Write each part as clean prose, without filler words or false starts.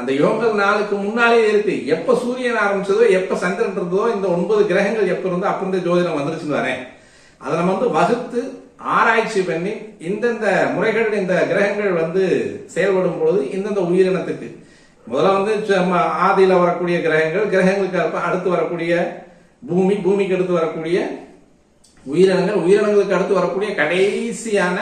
அந்த யோகங்கள் நாளுக்கு முன்னாலே இருக்கு. எப்ப சூரியன் ஆரம்பிச்சதோ, எப்ப சந்திரன் இருந்ததோ, இந்த 9 கிரகங்கள் எப்ப இருந்தோ அப்ப இந்த ஜோதிடம் வந்துருச்சுன்னு வரேன். அதை நம்ம வகுத்து ஆராய்ச்சி பண்ணி இந்தந்த முறைகள் இந்த கிரகங்கள் செயல்படும் பொழுது இந்தந்த உயிரினத்துக்கு முதல்ல ஆதியில வரக்கூடிய கிரகங்களுக்கு அடுத்து வரக்கூடிய பூமிக்கு அடுத்து வரக்கூடிய உயிரினங்களுக்கு அடுத்து வரக்கூடிய கடைசியான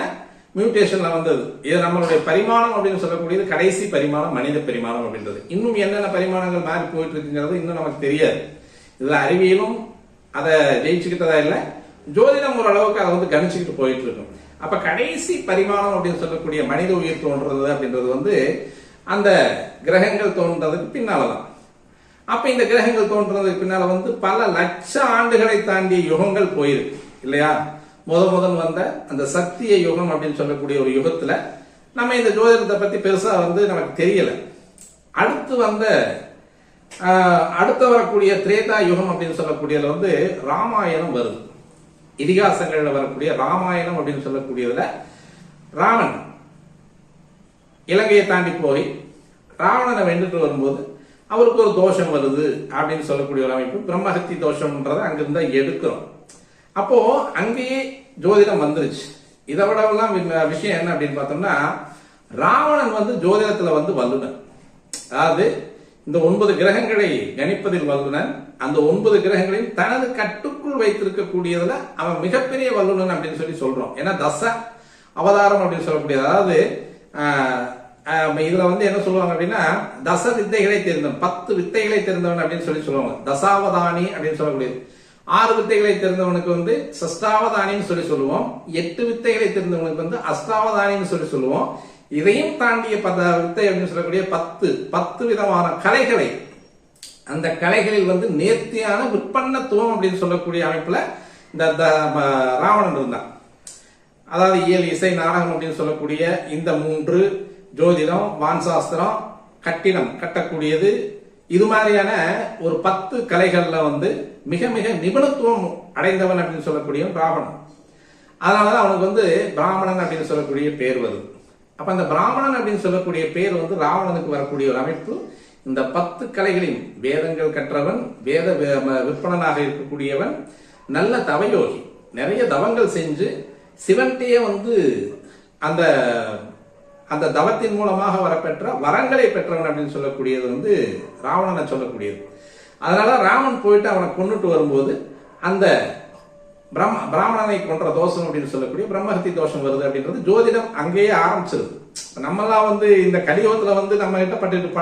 மியூட்டேஷன்ல வந்தது. இது நம்மளுடைய பரிமாணம் அப்படின்னு சொல்லக்கூடியது கடைசி பரிமாணம் மனித பரிமாணம் அப்படின்றது. இன்னும் என்னென்ன பரிமாணங்கள் மாறி போயிட்டு இருக்குங்கிறது இன்னும் நமக்கு தெரியாது. இதுல அறிவியலும் அதை ஜெயிச்சுக்கிட்டதா இல்லை, ஜோதிடம் ஓரளவுக்கு அதை கணிச்சுக்கிட்டு போயிட்டு இருக்கும். அப்ப கடைசி பரிமாணம் அப்படின்னு சொல்லக்கூடிய மனித உயிர் தோன்றது அப்படின்றது அந்த கிரகங்கள் தோன்றதுக்கு பின்னாலதான். அப்ப இந்த கிரகங்கள் தோன்றதுக்கு பின்னால பல லட்ச ஆண்டுகளை தாண்டிய யுகங்கள் போயிருக்கு இல்லையா? முதல் வந்த அந்த சத்திய யுகம் அப்படின்னு சொல்லக்கூடிய ஒரு யுகத்துல நம்ம இந்த ஜோதிடத்தை பத்தி பெருசா நமக்கு தெரியல. அடுத்து வரக்கூடிய திரேதா யுகம் அப்படின்னு சொல்லக்கூடியதுல ராமாயணம் வருது. இதிகாசங்கள்ல வரக்கூடிய ராமாயணம் அப்படின்னு சொல்லக்கூடியதுல ராவணன் இலங்கையை தாண்டி போய் ராவணனை வென்றுட்டு வரும்போது அவருக்கு ஒரு தோஷம் வருது அப்படின்னு சொல்லக்கூடிய ஒரு அமைப்பு பிரம்மஹத்தி தோஷம்ன்றதை அங்கிருந்தா எடுக்கிறோம். அப்போ அங்கேயே ஜோதிடம் வந்துருச்சு. இதை விட எல்லாம் விஷயம் என்ன அப்படின்னு பார்த்தோம்னா, ராவணன் ஜோதிடத்துல வல்லுனர். அதாவது இந்த 9 கிரகங்களை கணிப்பதில் வல்லுனர். அந்த 9 கிரகங்களையும் தனது கட்டுக்குள் வைத்திருக்கக்கூடியதுல அவன் மிகப்பெரிய வல்லுனர் அப்படின்னு சொல்றோம். ஏன்னா தச அவதாரம் அப்படின்னு சொல்லக்கூடியது. அதாவது இதுல என்ன சொல்லுவாங்க அப்படின்னா, தச வித்தைகளை தெரிந்தவன், 10 வித்தைகளை தெரிந்தவன் அப்படின்னு சொல்லுவாங்க. தசாவதானி அப்படின்னு சொல்லக்கூடியது. 6 வித்தைகளை தெரிந்தவனுக்கு சஷ்டாவதானின்னு சொல்லுவோம். 8 வித்தைகளை தெரிந்தவனுக்கு அஷ்டாவதானின்னு சொல்லுவோம். இதையும் தாண்டிய வித்தை அப்படின்னு சொல்லக்கூடிய 10 விதமான கலைகளை, அந்த கலைகளில் நேர்த்தியான விற்பன்னத்துவம் அப்படின்னு சொல்லக்கூடிய அமைப்புல இந்த ராவணன் இருந்தான். அதாவது இயல், இசை, நாடகம் அப்படின்னு சொல்லக்கூடிய இந்த 3, ஜோதிடம், வான்சாஸ்திரம், கட்டிடம் கட்டக்கூடியது, இது மாதிரியான ஒரு 10 கலைகள்ல மிக மிக நிபுணத்துவம் அடைந்தவன் அப்படின்னு சொல்லக்கூடியவன் ராவணன். அதனாலதான் அவனுக்கு பிராமணன் அப்படின்னு சொல்லக்கூடிய பேர் வருது. அப்ப அந்த பிராமணன் அப்படின்னு சொல்லக்கூடிய பேர் ராவணனுக்கு வரக்கூடிய ஒரு அமைப்பு. இந்த 10 கலைகளின் வேதங்கள் கற்றவன், வேத விற்பனனாக இருக்கக்கூடியவன், நல்ல தவயோகி, நிறைய தவங்கள் செஞ்சு சிவன்கிட்டயே அந்த அந்த தவத்தின் மூலமாக வரப்பெற்ற வரங்களை பெற்றவன் அப்படின்னு சொல்லக்கூடியது ராவணனை சொல்லக்கூடியது. அதனால ராமன் போயிட்டு அவனை கொண்டுட்டு வரும்போது அந்த பிராமணனை கொன்ற தோஷம் அப்படின்னு சொல்லக்கூடிய பிரம்மஹத்தி தோஷம் வருது அப்படின்றது ஜோதிடம் அங்கேயே ஆரம்பிச்சிருது. நம்மெல்லாம் இந்த கலியுகத்துல நம்ம கிட்ட பட்டு